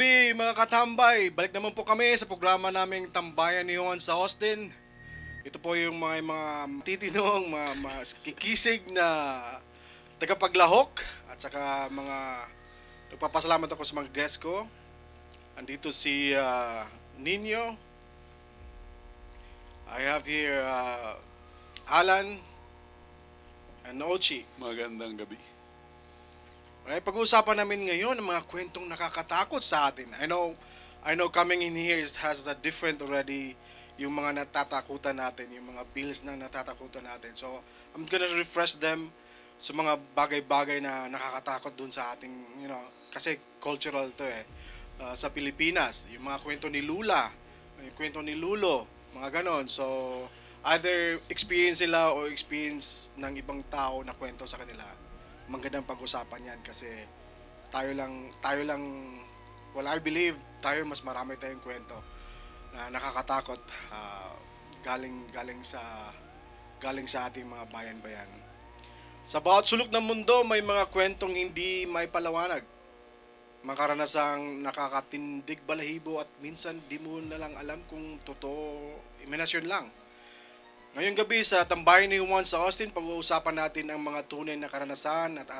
gabi mga katambay. Balik naman po kami sa programa naming Tambayan ni Juan sa Austin. Ito po yung mga titinong, mga kikisig na tagapaglahok at saka mga nagpapasalamat ako sa mga guest ko. Andito si Nino. I have here Alan and Ochi. Magandang gabi. Ay, pag-uusapan namin ngayon ang mga kwentong nakakatakot sa atin. I know coming in here has a different already yung mga natatakutan natin, yung mga bills na natatakutan natin. So, I'm gonna refresh them sa mga bagay-bagay na nakakatakot dun sa ating, kasi cultural to eh. Sa Pilipinas, yung mga kwento ni Lula, yung kwento ni Lulo, mga ganon. So, either experience nila o experience ng ibang tao na kwento sa kanila. Magandang pag-usapan yan kasi tayo lang well, I believe tayo mas marami tayong kwento na nakakatakot galing sa ating mga bayan-bayan. Sa bawat sulok ng mundo may mga kwentong hindi may palawanag, mga karanasang nakakatindig balahibo at minsan di mo na lang alam kung totoo, imahinasyon lang. Ngayong gabi sa Tambayan ni Juan sa Austin, pag-uusapan natin ang mga tunay na karanasan at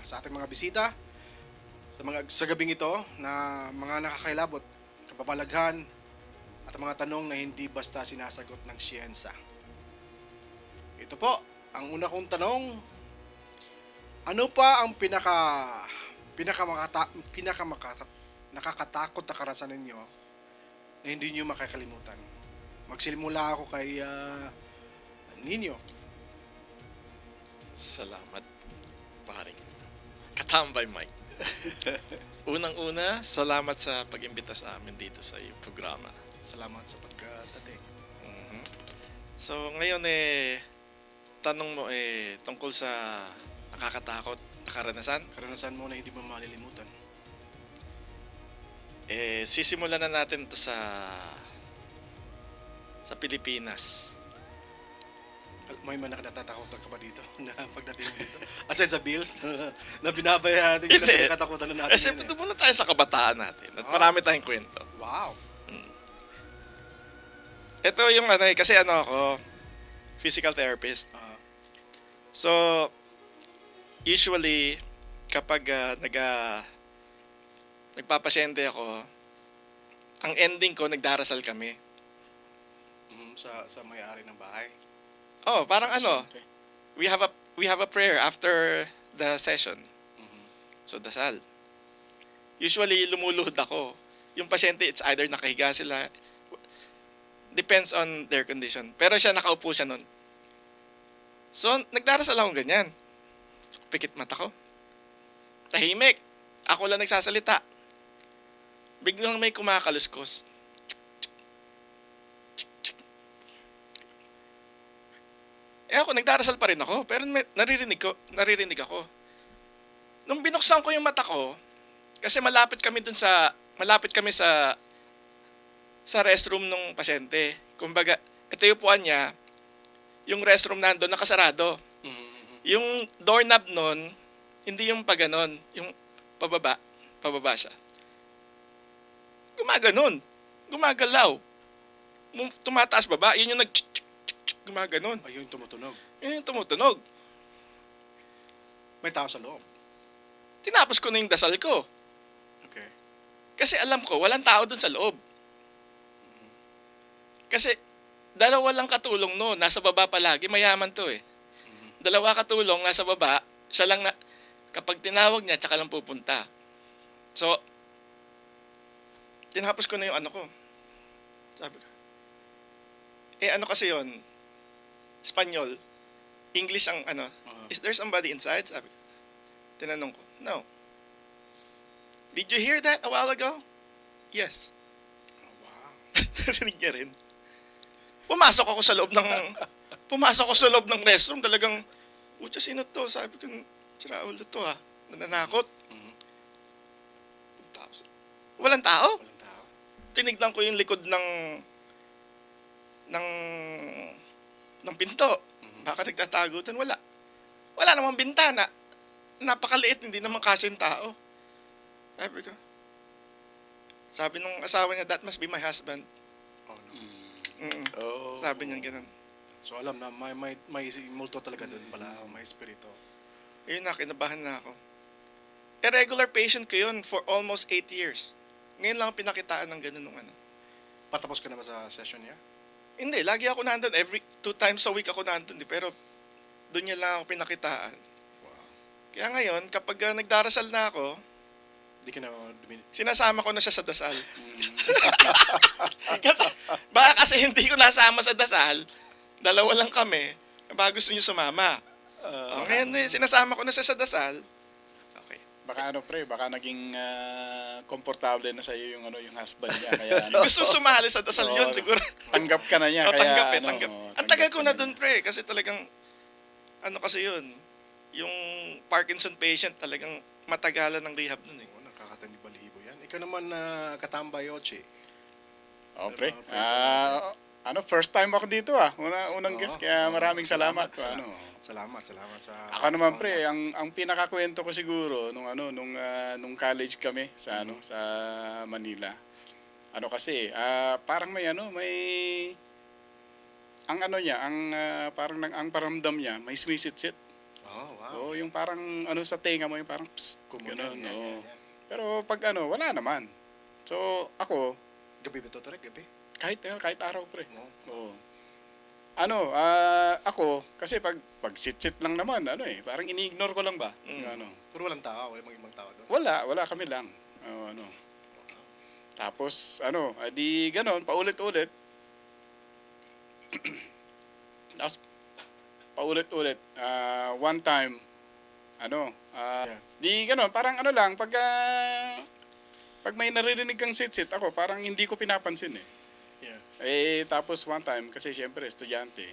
sa ating mga bisita sa gabing ito na mga nakakailabot, kababalaghan at mga tanong na hindi basta sinasagot ng siyensa. Ito po, ang una kong tanong, ano pa ang nakakatakot na karanasan ninyo na hindi niyo makakalimutan? Magsisimula ako kay Nino. Salamat, paring Katambay Mike. Unang-una, salamat sa pag-imbita sa amin dito sa iyong programa. Salamat sa pagkatating. Mhm. So, ngayon tanong mo tungkol sa nakakatakot na karanasan. Karanasan mo na hindi mo malilimutan. Sisimulan na natin to sa Pilipinas. May man nakatatakutan ka ba dito? Na pagdating mo dito? Aside sa bills na binabayaran natin, Hindi. nakatakutan na natin. Siyempre, Yan, eh. muna tayo sa kabataan natin. At Oh. marami tayong kwento. Wow. Ito yung kasi ako, physical therapist. Ah, So, usually, kapag nagpapasyente ako, ang ending ko, nagdarasal kami. sa may-ari ng bahay. Oh, parang Pasyente. we have a prayer after the session. Mhm. So, dasal. Usually, lumuluhod ako. Yung pasyente, it's either nakahiga sila, depends on their condition. Pero siya, nakaupo siya nun. So, nagdarasal akong ganyan. Pikit mata ko. Tahimik. Ako lang nagsasalita. Biglang may kumakaluskos. Ako, nagdarasal pa rin ako. Pero naririnig ako. Nung binuksan ko yung mata ko, kasi malapit kami sa restroom ng pasyente. Kumbaga, ito yung upuan niya, yung restroom nandun, nakasarado. Mhm. Yung doorknob nun, hindi yung paganon, yung pababa siya. Gumagalaw. Tumataas baba, yun yung gumaganon. Ayun, tumutunog. Yun yung tumutunog. May tao sa loob. Tinapos ko na yung dasal ko. Okay. Kasi alam ko, walang tao dun sa loob. Kasi, dalawa lang katulong no, nasa baba palagi, mayaman to eh. Dalawa katulong, nasa baba, siya lang kapag tinawag niya, tsaka lang pupunta. So, tinapos ko na yung ko. Sabi ko, kasi yun, Espanyol, English ang is there somebody inside? Sabi ko, tinanong ko, no. Did you hear that a while ago? Yes. Oh, wow. Narinig niya rin. Pumasok ako sa loob ng restroom, talagang, utya, sino to? Sabi ko, Raulo to nananakot. Mhm. Walang tao. Walang tao. Tinignan ko yung likod ng pinto. Baka nagtatagutan, wala. Wala namang bintana. Napakaliit, hindi naman kasi yung tao. Sabi ko, Sabi nung asawa niya, that must be my husband. Oh, no. Mm. Oh. Sabi niya ganun. So alam na may multo talaga doon pala, may espiritu. Ayun na, kinabahan na ako. Regular patient ko yun for almost 8 years. Ngayon lang ako pinakitaan ng ganun nung ano. Patapos ka na ba sa session niya? Hindi, lagi ako nandun. Every 2 times a week ako nandun. Pero doon niya lang ako pinakitaan. Wow. Kaya ngayon, kapag nagdarasal na ako, Di ka na sinasama ko na siya sa dasal. Baka kasi hindi ko nasama sa dasal, dalawa lang kami, baka gusto niyo sumama. Okay, sinasama ko na siya sa dasal. Okay. Baka baka naging komportable na sa iyo yung yung husband niya kaya Gusto sumali sa dasal yun Oo. siguro. tanggap ka na niya Oh, kaya tanggap. oo, Ang tagal tanggap ko ka na dun, pre, kasi talagang, kasi yun, yung Parkinson patient talagang matagalan ng rehab nun eh. Oo, nakakatandi balibo yan. Ikaw naman na katambay, Ochi. Oh, pre. First time ako dito unang Oo. guest kaya maraming salamat. Salamat sa... Ako naman pre, ang pinakakwento ko siguro nung college kami sa sa Manila. Kasi parang may parang ang paramdam niya may sumisitsit. Oh, wow. Oh, yung parang sa tenga mo yung parang psst, Kumunan, ganun. yan, Oo. yan. Pero pag wala naman. So ako, Gabi ba ito, Torek? Gabi? kahit araw pre. Oo. Oo. Ako, kasi pag sit-sit lang naman, parang ini-ignore ko lang ba? Pero walang tao, walang mga ibang tao doon. Wala kami lang. Tapos, di ganon, paulit-ulit. Tapos, paulit-ulit. One time, di ganon, parang lang, pag may naririnig kang sit-sit, ako, parang hindi ko pinapansin eh. Yeah. Tapos one time, kasi syempre, estudyante,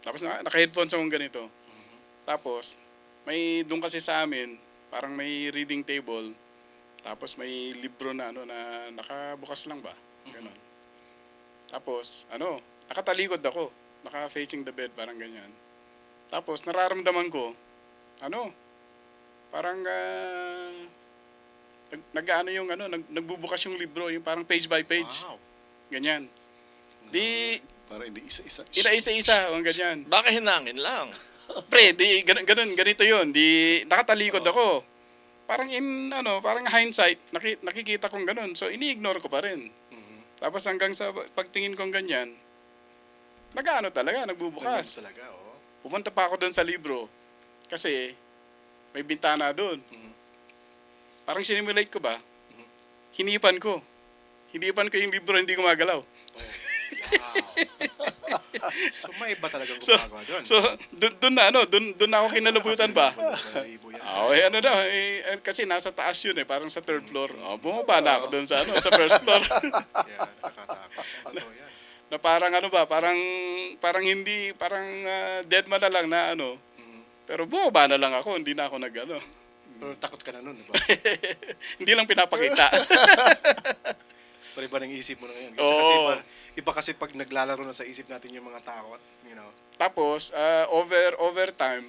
tapos naka-headphones akong ganito. Tapos, doon kasi sa amin, parang may reading table, tapos may libro na, na nakabukas lang ba? Ganon. Tapos, nakatalikod ako, naka-facing the bed, parang ganyan. Tapos, nararamdaman ko, parang, nagbubukas yung libro, yung parang page by page. Wow. Ganyan. Di, Para hindi isa-isa. isa-isa, ganyan. Baka hinangin lang. Pre, di, ganito yun. Di, nakatalikod ako. Parang parang hindsight, nakikita kong ganun. So, ini-ignore ko pa rin. Tapos hanggang sa pagtingin kong ganyan, nagbubukas. Ganyan talaga, oh. Pupunta pa ako doon sa libro. Kasi, may bintana doon. Parang sinimulate ko ba? Hinipan ko yung libro, hindi gumagalaw. So, may iba talagang So, gumagawa doon. so doon na ako kinalabutan ba? Balibo yan. Kasi nasa taas yun parang sa third floor. Bumaba na ako doon sa first floor. Yeah, nakakatakot. Totoo yan. Na parang parang hindi, parang dead man na lang na Pero bumaba na lang ako, hindi na ako Pero takot ka na nun, di ba? Hindi lang pinapakita. Pero iba nang isip mo na ngayon. Oo. Iba kasi pag naglalaro na sa isip natin yung mga takot, Tapos, over time,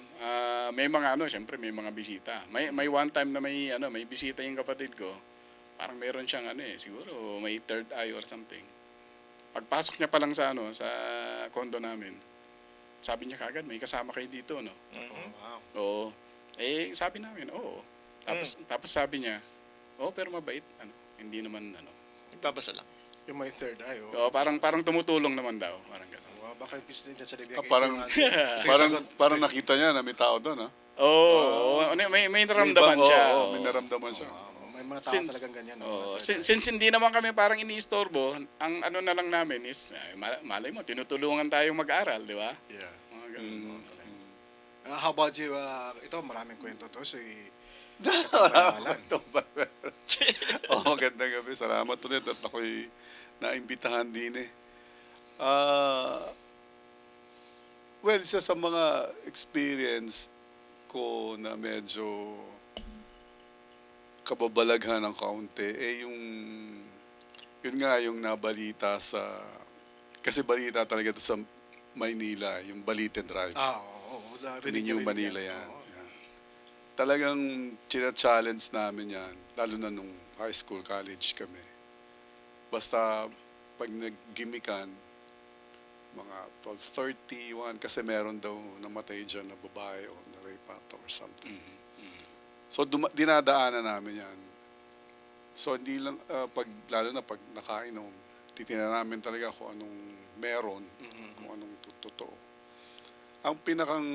may mga syempre may mga bisita. May one time na may bisita yung kapatid ko. Parang meron siyang siguro may third eye or something. Pagpasok niya pa lang sa sa condo namin, sabi niya kagad, may kasama kayo dito, no? Oh, wow. Oo. Sabi namin, oo. Tapos sabi niya, pero mabait, hindi naman, Nagbabasa lang. Yung may third eye, oh. Oo, parang tumutulong naman daw, parang gano'n. Wow, baka pistin niya sa libya. Parang nakita niya na may tao doon, ha? Oo, may naramdaman siya. Oo, may naramdaman siya. May mga tao talagang ganyan. Since hindi naman kami parang iniistorbo, ang na lang namin is, malay mo, tinutulungan tayong mag-aral, di ba? Yeah. Mga ganun. How about you? Ito, maraming kwento to. So, Magandang gabi. Salamat ulit at ako'y naimbitahan din eh. Well, isa sa mga experience ko na medyo kababalaghan ng kaunti, yun nga yung nabalita kasi balita talaga ito sa Maynila, yung Balite Drive. Oo. New Manila yan. Oo. Yeah. talagang china-challenge namin yan, lalo na nung high school, college kami. Basta pag nag-gimikan, mga 12:31, kasi meron daw namatay dyan na babae o na-rape ata or something. So dinadaanan namin yan. So hindi lang, lalo na pag nakainom, titingnan namin talaga kung anong meron, kung anong totoo. Ang pinakang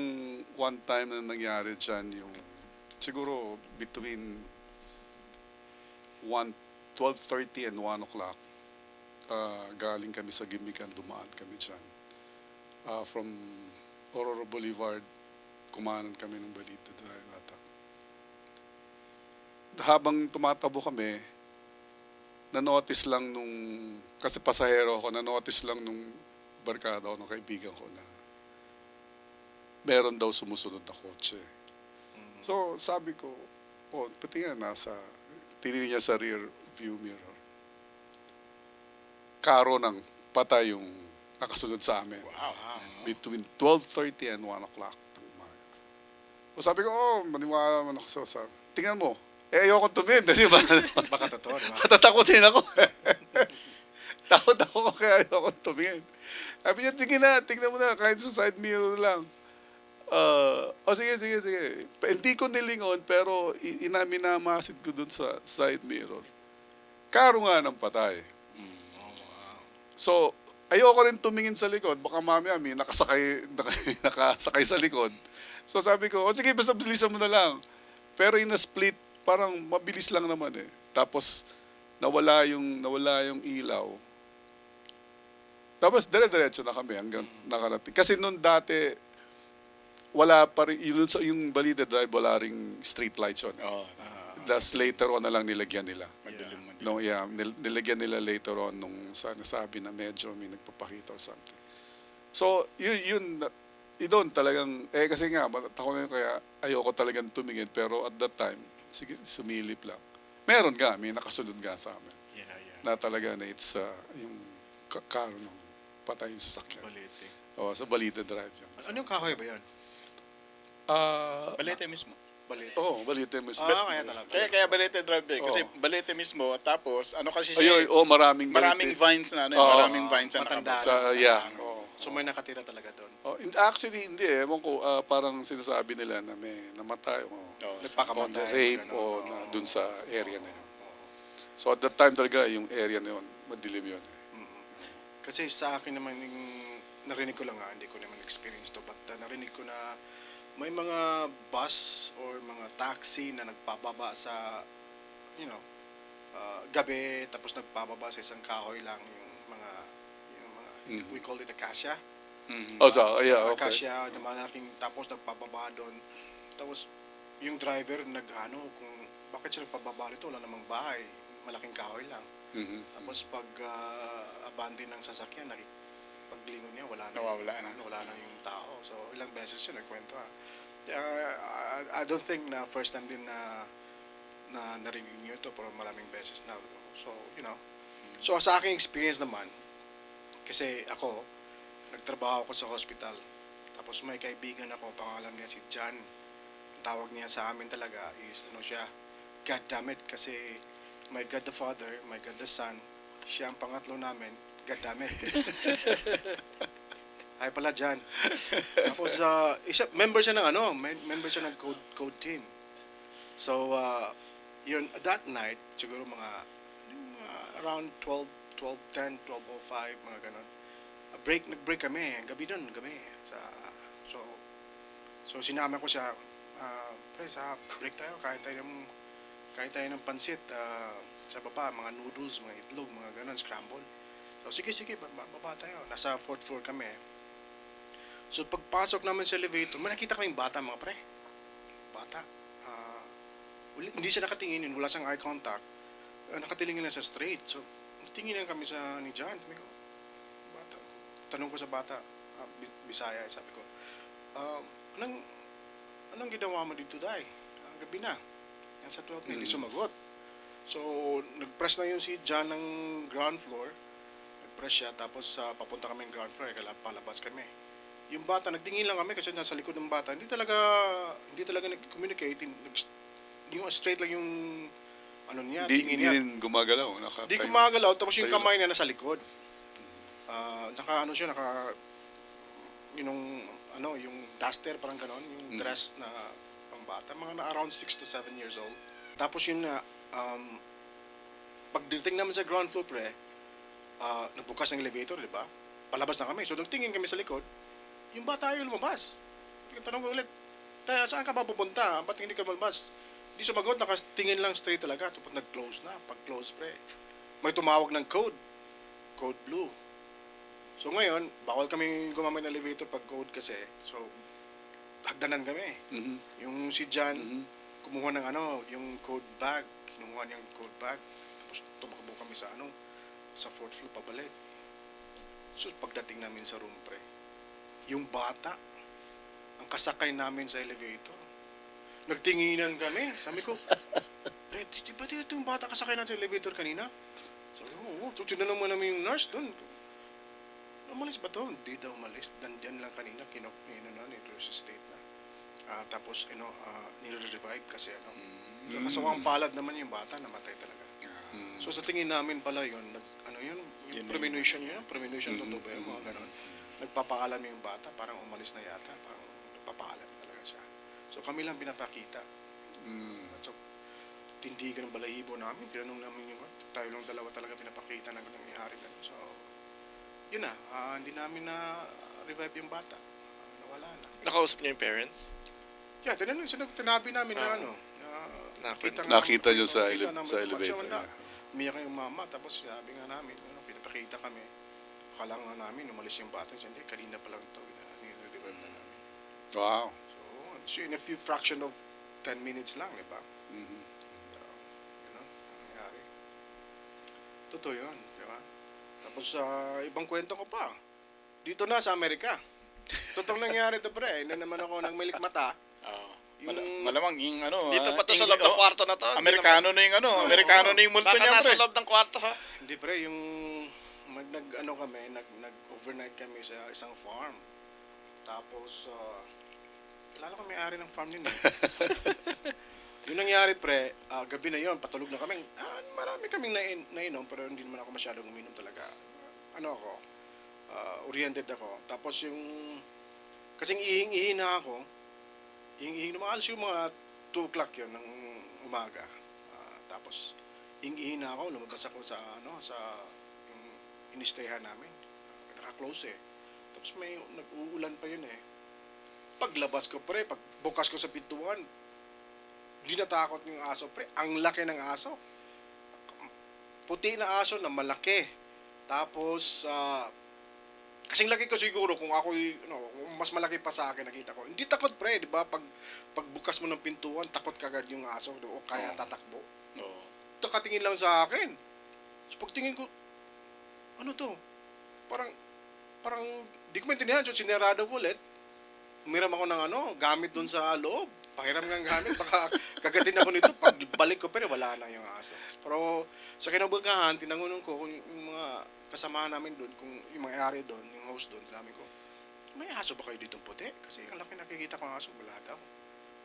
one time na nangyari dyan, yung siguro between 12:30 and 1 o'clock, galing kami sa Gimikan, dumaan kami dyan. From Aurora Boulevard, kumanan kami ng Balita Drive ata. Habang tumatabo kami, na-notice lang kasi pasahero ako, na-notice lang nung barkada ko, nung kaibigan ko na meron daw sumusunod na kotse. So sabi ko, pati nga tinignan niya sa rear view mirror. Karo ng patay yung nakasunod sa amin. Wow. Between 12:30 and 1 o'clock. So sabi ko, maniwala naman ako sa tingnan mo, ayoko tumingin, kasi ba? Baka totoo, di ba? Matatakot din ako. Takot ako kaya ayoko tumingin. Sabi niya, sige na, tingnan mo na, kahit sa side mirror lang. Sige. Hindi ko nilingon, pero inaminamasid ko dun sa side mirror. Karo nga ng patay. So, ayoko rin tumingin sa likod. Baka mamaya may nakasakay sa likod. So sabi ko, sige, basta bilisan mo na lang. Pero in a split, parang mabilis lang naman eh. Tapos, nawala yung ilaw. Tapos, dire-diretso na kami hanggang nakarating. Kasi noon dati, wala pa rin, yung Balita Drive, wala ring street lights on. That's later on na lang nilagyan nila. Madilim. No, yeah, nilagyan nila later on nung nasabi na medyo may nagpapakita or something. So, yun doon talagang, kasi nga, ako na yun, kaya ayoko talagang tumingin, pero at that time, sige, sumilip lang. Meron nga, may nakasunod nga sa amin. Yeah. Na talaga na it's yung karo ng patay yung sasakyan. Balete. Sa Balita Drive yun. Ano yung kahoy ba yun? Balete mismo. Balete. Balita mo. Kaya talaga. Kaya Balete Drive eh. Kasi Oo. Balete mismo, tapos ano kasi siya, Maraming maraming Balete. vines na maraming vines na matanda. nakabasa. Yeah. So may nakatira talaga doon. Actually, hindi eh. Ewan ko, parang sinasabi nila na may namatay o Nagpakamatay. rape o na dun sa area na yun. So at that time talaga, yung area na yun, madilim yun. Kasi sa akin naman, yung narinig ko lang hindi ko naman experience to, but narinig ko na may mga bus or mga taxi na nagpababa sa, gabi, tapos nagpababa sa isang kahoy lang yung mga we call it acacia. Okay. Acacia, na malaking, tapos nagpababa doon. Tapos yung driver kung bakit siya nagpababa dito, wala namang bahay, malaking kahoy lang. Tapos pag abandon ng sasakyan, paglingon niya, Nawawala na. wala na yung tao. So ilang beses siya nagkwento. I don't think na first time din na narinig niyo ito, pero maraming beses na. So, So sa aking experience naman, kasi ako, nagtrabaho ako sa hospital. Tapos may kaibigan ako, pangalan niya si John. Ang tawag niya sa amin talaga is, God damn it, kasi my God the Father, my God the Son, siya ang pangatlo namin, God damn it. Ay pala John. Tapos, member siya ng code team. So, yun, that night, siguro mga around 12:10, 12:05, mga ganon. Nag-break kami. Gabi nun. So sinama ko siya, pre, break tayo. Kain tayo ng pansit. Sa baba, mga noodles, mga itlog, mga ganon, scramble. So sige, baba tayo. Nasa 4th floor kami. So pagpasok namin sa elevator, may nakita kaming bata, mga pre. Bata. Hindi siya nakatingin, wala siyang eye contact. Nakatilingin lang sa straight. So tingin lang kami ni John. Sabi ko, bata. Tanong ko sa bata, Bisaya, sabi ko, anong ginawa mo dito, Day? Gabi na. Yan sa 12 hindi sumagot. So, nag-press na yun si John ng ground floor. Nag-press siya, tapos papunta kami ng ground floor, palabas kami. yung bata, nagtingin lang kami kasi nasa likod ng bata. Hindi talaga nag-communicate. Yung straight lang yung ano niya, Hindi tingin niya. rin gumagalaw. Hindi gumagalaw, tapos yung tayo kamay niya nasa likod. Yung duster, parang ganon, yung dress na pangbata. Mga na around 6 to 7 years old. Tapos yun na, pagdating namin sa ground floor pre, nagbukas ng elevator, di ba? Palabas na kami. So nagtingin kami sa likod, yung bata ayaw lumabas. Tanong ko ulit, saan ka ba pupunta? Ba't hindi ka lumabas? Di sumagot, nakatingin lang straight talaga. Tapos nag-close na. Pag-close pre, may tumawag ng code. Code blue. So ngayon, bawal kami gumamit ng elevator pag code kasi. So, hagdanan kami. Mhm. Yung si John, Mhm. kumuha ng yung code bag. Kinuha niya yung code bag. Tapos tumakbo kami sa fourth floor pabalik. So, pagdating namin sa room pre, yung bata, ang kasakay namin sa elevator. Nagtinginan kami. Sabi ko, di ba dito yung bata kasakay natin sa elevator kanina? Sabi ko, oo. So, tinanong mo namin yung nurse doon. Umalis ba to? Hindi daw umalis. Diyan lang kanina, resuscitate na. Tapos, nire-revive kasi So, kasawang palad naman yung bata, namatay talaga. So, sa tingin namin pala yun, yung premonition yun, premonition totoo ba yun, mga ganon. Nagpapaalam yung bata, parang umalis na yata, parang nagpapaalam talaga siya. So, kami lang pinapakita. So, tindigan ng balahibo namin, tinanong namin yung tayo lang dalawa talaga pinapakita na nangyayari na. So, yun na, hindi namin na-revive yung bata. Nawala na. Nakausap niyo yung parents? Yeah, tinabi namin na Nakita nyo sa namin, sa elevator. Umiyak yung mama, tapos sabi nga namin, pinapakita kami. Akala nga namin, umalis yung bata. Hindi, kanina pa lang ito, nire-revive na namin. Wow. So, in a few fraction of 10 minutes lang, di ba? Mhm. Nangyari. Totoo yun, di ba? Tapos ibang kwento ko pa. Dito na sa Amerika. Totoong nangyari ito pre. Hindi naman ako nagmilik mata. Malamang yung Dito pa to sa loob ng kwarto na to. Amerikano na yung Amerikano na yung multo Baka niya, nasa pre. loob ng kwarto ha. Hindi pre, yung nag-overnight kami sa isang farm. Tapos kilala ko may-ari ng farm din eh. Yung nangyari pre, gabi na yon, patulog na kami. Marami kaming nainom pero hindi naman ako masyadong uminom talaga. Oriented ako. Tapos kasing ihing-ihi na ako. Ihing-ihi na alas yung mga 2 o'clock yun ng umaga. Tapos ihing-ihi na ako, lumabas ako sa yung inistayhan namin. Naka-close eh. Tapos may nag-uulan pa yun eh. Paglabas ko pre, pagbukas ko sa pintuan, di natakot yung aso pre. Ang laki ng aso. Puti na aso na malaki. Tapos kasing laki ko siguro kung ako mas malaki pa sa akin nakita ko. Hindi takot pre, di ba? Pagbukas mo ng pintuan, takot kagad yung aso o kaya tatakbo. Oo. Nakatingin lang sa akin. So pagtingin ko, ano to? Parang di ko maintindihan. So sinarado ko ulit. Umiram ako ng gamit doon sa loob. Pakiram ng gamit, baka kagatin ako nito. Pagbalik ko, pero wala na yung aso. Pero sa kinabukahan, tinanong ko kung yung mga kasamahan namin doon, kung yung mga-ari doon, yung host doon, sinabi ko, may aso ba kayo dito puti? Kasi ang laki nakikita ko ng aso, wala daw.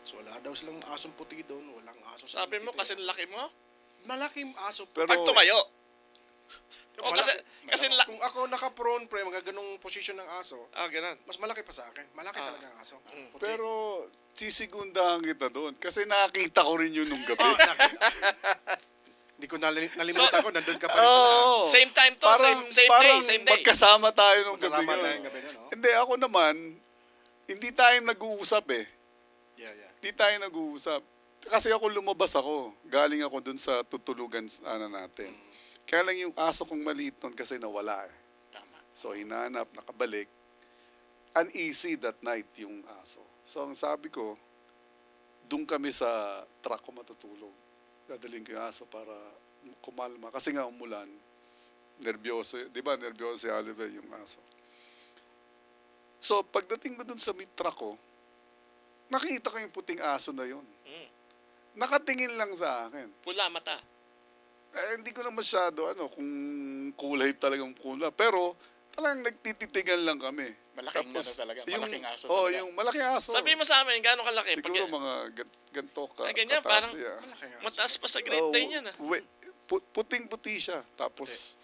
So wala daw silang asong puti doon, walang aso. Sabi mo kasi laki mo? Malaking aso. Pero- Pag tumayo. O kasi Kung ako naka-prone, pre, mga ganong posisyon ng aso, ganun. mas malaki pa sa akin. Malaki talaga ang aso. Puti. Pero sisigundahan kita doon kasi nakita ko rin yun nung gabi. Hindi ko nalimutan ko, nandun ka pa rin. Oo. Same time to, Parang same day. magkasama tayo nung gabi Kasama yun. tayong gabi na, no? Hindi, ako naman, hindi tayo nag-uusap eh. Yeah. Hindi tayo nag-uusap. Kasi ako lumabas ako. Galing ako dun sa tutulugan natin. Kaya lang yung aso kong maliit nun kasi nawala eh. Tama. So hinanap, nakabalik. Uneasy that night yung aso. So ang sabi ko, doon kami sa truck ko matutulog. Dadalhin ko yung aso para kumalma. Kasi nga umulan. Nervyoso. Di ba nervyoso si Oliver yung aso. So pagdating ko doon sa truck ko, nakita ko yung puting aso na yun. Nakatingin lang sa akin. Pula mata. Hindi ko na masyado kung kulay talagang kulay. Pero talagang nagtititigan lang kami. Malaking ano talaga, malaking aso Oh, talaga. yung malaking aso. Sabi mo sa amin, gano'ng kalaki? Siguro mga ganito ka. Ay, ganyan, kataas parang siya. Malaki nga. mataas pa sa Great Dane yan. Puting-puti siya. Tapos,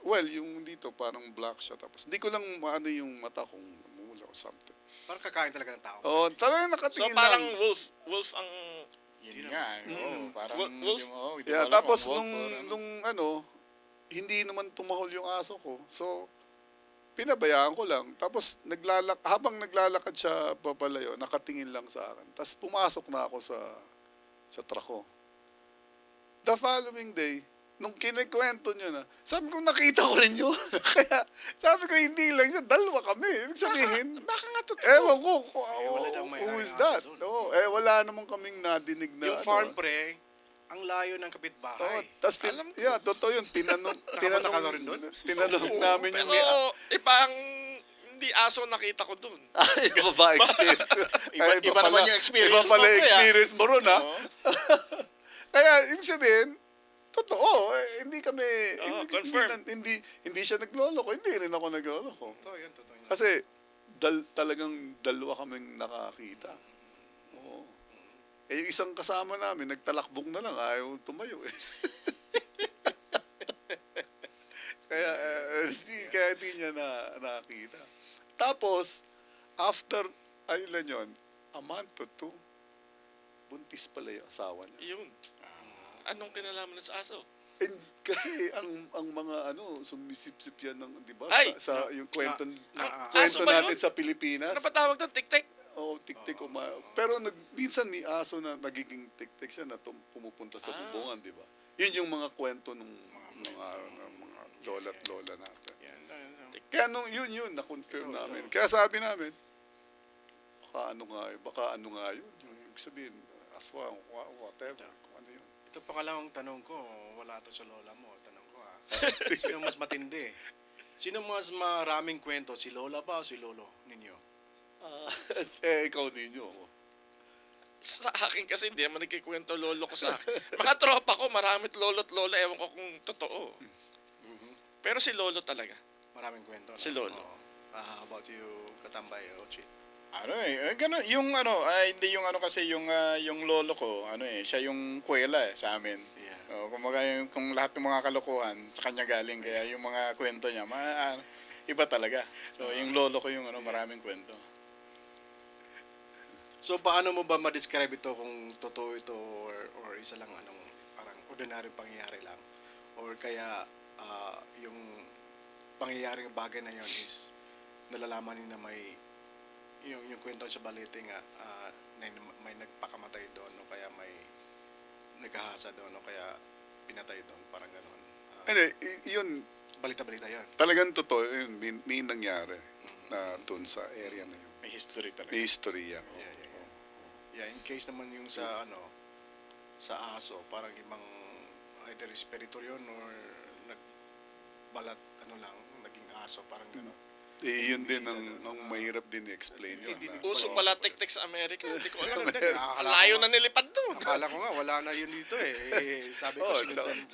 well, yung dito parang black siya. Tapos, di ko lang maano yung mata kung namumula o something. Parang kakain talaga ng tao. Oh, talagang So nakatingin parang lang. wolf ang... Yun nga, parang Wolf? hindi Yeah, mo alam tapos kung wolf or ano. nung hindi naman tumahol yung aso ko. So, pinabayaan ko lang. Tapos, habang naglalakad siya papalayo, nakatingin lang sa akin. Tapos, pumasok na ako sa truck ko. The following day, nung kinikwento niya na, sabi ko, nakita ko rin yun. Kaya, sabi ko, hindi lang siya, dalawa kami. Ibig sabihin, Baka nga totoo. ewan ko, wala daw may who is aso that? doon. Oo, wala namang kaming nadinig na. Yung farm pre, ang layo ng kapitbahay. Tapos, Alam ko. yeah, totoo yun. Tinanong ka na rin doon? namin Pero yung ibang hindi aso nakita ko dun. iba ba experience? Iba naman yung experience Iba pala mo, kuya. experience mo ron, ha? Oo. Kaya, ibig sabihin, totoo. Hindi kami, confirm. hindi siya nagloloko. Hindi rin ako nagloloko. Totoo yan, totoo yan. Kasi, talagang dalawa kaming nakakita. Oo. Yung isang kasama namin, nagtalakbong na lang, ayaw tumayo eh. kaya hindi niya nakakita. Tapos, after, ilan yun, a month or two, buntis pala yung asawa niya. Yun. Anong kinalaman nun sa aso? And kasi ang mga sumisip-sip yan ng, 'di ba? Ay! Sa yung kwento aso ba natin yun? sa Pilipinas. Ano pa tawag doon? Tik-tik? Oo, tik-tik pero minsan may aso na nagiging tik-tik siya na pumupunta sa bubungan, 'di ba? Yun yung mga kwento ng mga lola at lola natin. Yan. Kaya yun na-confirm namin. Kaya sabi namin, baka ano nga yun. Ibig sabihin, aswang, whatever. Kung ano yun. Ito pangalawang tanong ko, wala to sa lola mo. Tanong ko sino mas matindi? Sino mas maraming kwento? Si lola ba o si lolo ninyo? Ikaw ninyo. Sa akin kasi hindi naman nagkikwento lolo ko sa akin. Mga tropa ko, maramit lolo at lola. Ewan ko kung totoo. Pero si lolo talaga. Maraming kwento. Si lolo. Oo. How about you, Katambay, Ochi? Ganun, hindi yung kasi yung lolo ko, siya yung kuwela sa amin. Yeah. Kumbaga kung lahat ng mga kalokohan sa kanya galing, kaya yung mga kwento niya, iba talaga. So, yung lolo ko yung maraming kwento. So, paano mo ba ma-describe ito kung totoo ito or isa lang parang ordinaryong pangyayari lang? Or kaya yung pangyayaring bagay na yon is nalalaman niya na may yung kwento sa balete nga may nagpakamatay doon o kaya may naghahasa doon o kaya pinatay doon, parang gano'n. Yun, Balita-balita yan. talagang totoo yun. May nangyari na doon sa area na yun. May history talaga. May history yan. Yeah, in case naman yung sa sa aso, parang ibang either spiritor yun or nagbalat naging aso, parang gano'n. Yun din ang mahirap din i-explain yun. Uso pala tik-tik sa Amerika. Hindi ko alam. Akala Ang layo ko na nilipad doon. Akala ko nga, wala na yun dito eh. Sabi ko,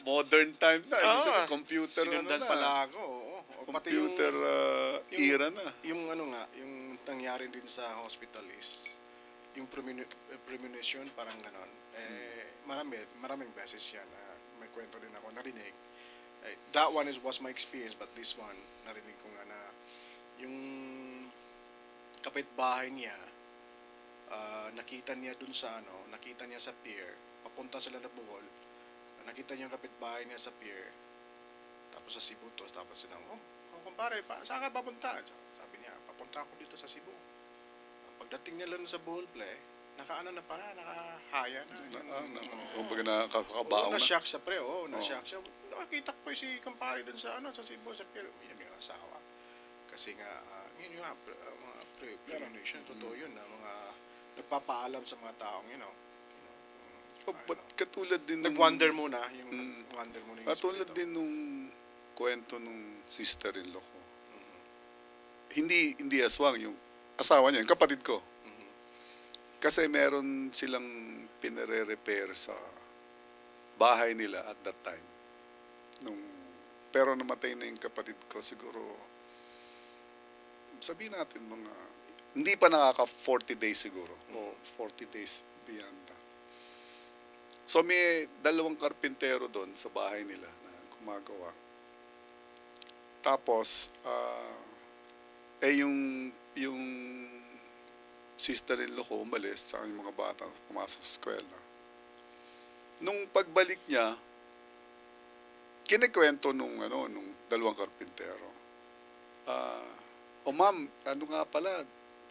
Modern times na. Oo. Computer sinundan pala ako. Oo. O, pati Computer era na. yung yung nangyari din sa hospital is yung premonition, parang ganon. Maraming beses yan. May kwento din ako narinig. That one was my experience, but this one, narinig ko nga na yung kapitbahay niya, nakita niya dun sa nakita niya sa pier, papunta sila na Bohol, nakita niya yung kapitbahay niya sa pier, tapos sa Cebu to, tapos sila, kumpare, saan ka papunta? Sabi niya, papunta ako dito sa Cebu. Pagdating niya lang sa Bohol play, nakahaya na. Kumbaga nakakabaon na. Na-shock siya pre, na-shock siya. Nakita ko si kumpare dun sa Cebu, sa pier, yan yung asawa. Kasi nga, yun yung mga premonition, totoo yun, mga nagpapaalam sa mga taong, But katulad din nag-wonder muna, yung wonder muna yung katulad espiritu. din nung kwento nung sister-in-law ko. Hindi aswang, yung asawa niya, yung kapatid ko. Kasi meron silang pinare-repair sa bahay nila at that time. Nung pero namatay na yung kapatid ko, siguro, sabihin natin mga, hindi pa nakaka 40 days siguro, o 40 days beyond that. So may dalawang karpintero doon sa bahay nila na gumagawa. Tapos, yung sister-in-law ko umalis sa yung mga bata pumasok sa eskwela. Nung pagbalik niya, kinikwento nung dalawang karpintero. O ma'am, ano nga pala,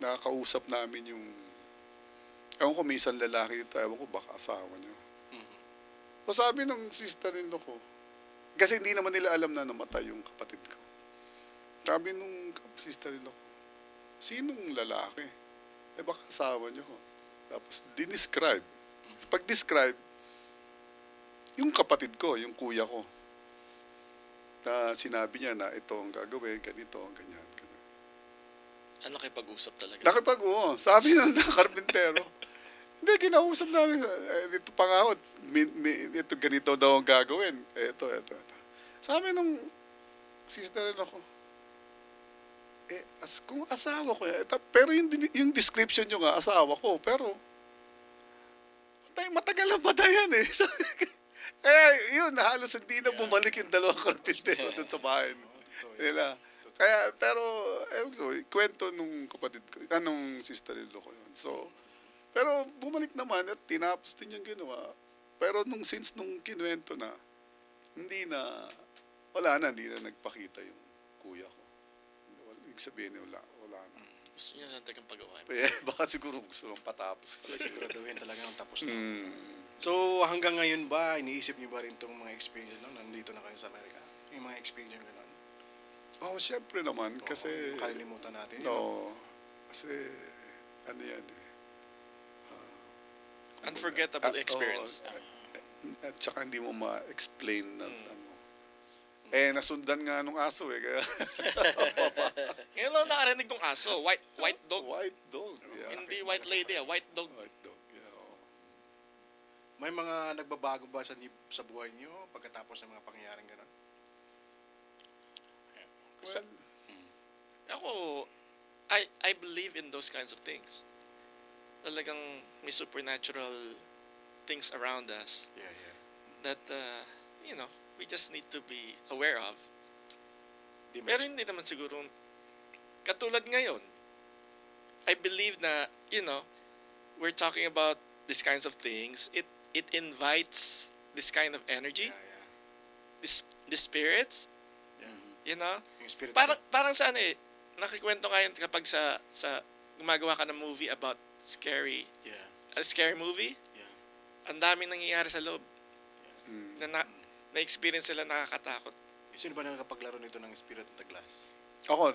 nakakausap namin yung, ewan ko, may isang lalaki dito, ewan ko, baka asawa niyo. O sabi ng sister-in-law ko, kasi hindi naman nila alam na namatay yung kapatid ko. Sabi nung sister-in-law ko, sinong lalaki? Baka asawa niyo. Tapos, dinescribe. Pag-describe, yung kapatid ko, yung kuya ko, na sinabi niya na ito ang gagawin, ganito, ganyan. Ano kayo pag-usap talaga? Oo. Sabi ng karpintero, hindi, kinausap namin. Ito pa nga, ito ganito daw ang gagawin. Ito. Sabi nung sister ako, kung asawa ko, pero yung description nyo nga, asawa ko, pero matagal na patayan eh. Kaya yun, halos hindi na bumalik yung dalawang karpintero doon sa bahay nila. Kaya, pero, kwento nung kapatid ko, anong sister-in-law ko yun. So, pero bumalik naman at tinapos din yung ginawa. Pero since nung kinuwento na, hindi na nagpakita yung kuya ko. Ibig sabihin wala na. Gusto niya lang talagang pagawa. Baka siguro gusto lang patapos. Siguraduhin talaga ang tapos na. So hanggang ngayon ba, iniisip niyo ba rin itong mga experiences nandito na kayo sa Amerika? Yung mga experience yung gano'n? Siyempre naman, kasi... Makalimutan natin. No, kasi ano yan eh. Unforgettable experience. At saka hindi mo ma-explain na nasundan nga nung aso eh. Kaya Ngayon lang nakarinig ng aso. White dog. white dog. Yeah. Hindi white lady, white dog. White dog, yeah. May mga nagbabago ba sa buhay niyo pagkatapos ng mga pangyayaring gano'n? Ako, I believe in those kinds of things. Talagang may supernatural things around us Yeah. that, we just need to be aware of. Pero hindi naman siguro, katulad ngayon, I believe na, we're talking about these kinds of things. It invites this kind of energy, Yeah. the spirits, Yung spirit. parang sa nakikwento kayo kapag sa gumagawa ka ng movie about Yeah. a scary movie, Yeah. ang daming nangyayari sa loob. Na-experience sila nakakatakot. Sino ba nakakapaglaro nito ng Spirit of the Glass? Ako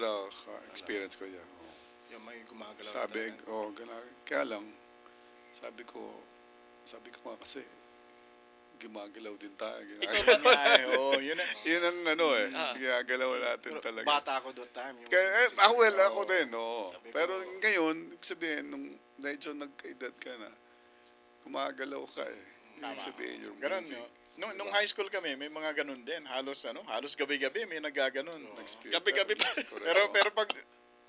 experience ko yan. Yung may gumagalaw. Sabi, kaya lang, sabi ko nga kasi, gumagalaw din tayo. Ikaw ba? Yun na. Yun ang ginagalaw natin Pero talaga. bata ako that time. Yung Kaya, ako din, oo. Sabi ko, Pero ngayon, ibig sabihin, nung medyo nagkaedad ka na, gumagalaw ka eh. Ibig sabihin, yung Ganun, movie. no? Nung high school kami, may mga ganun din. Halos gabi-gabi may naggaganon. Gabi-gabi pa. Pero pag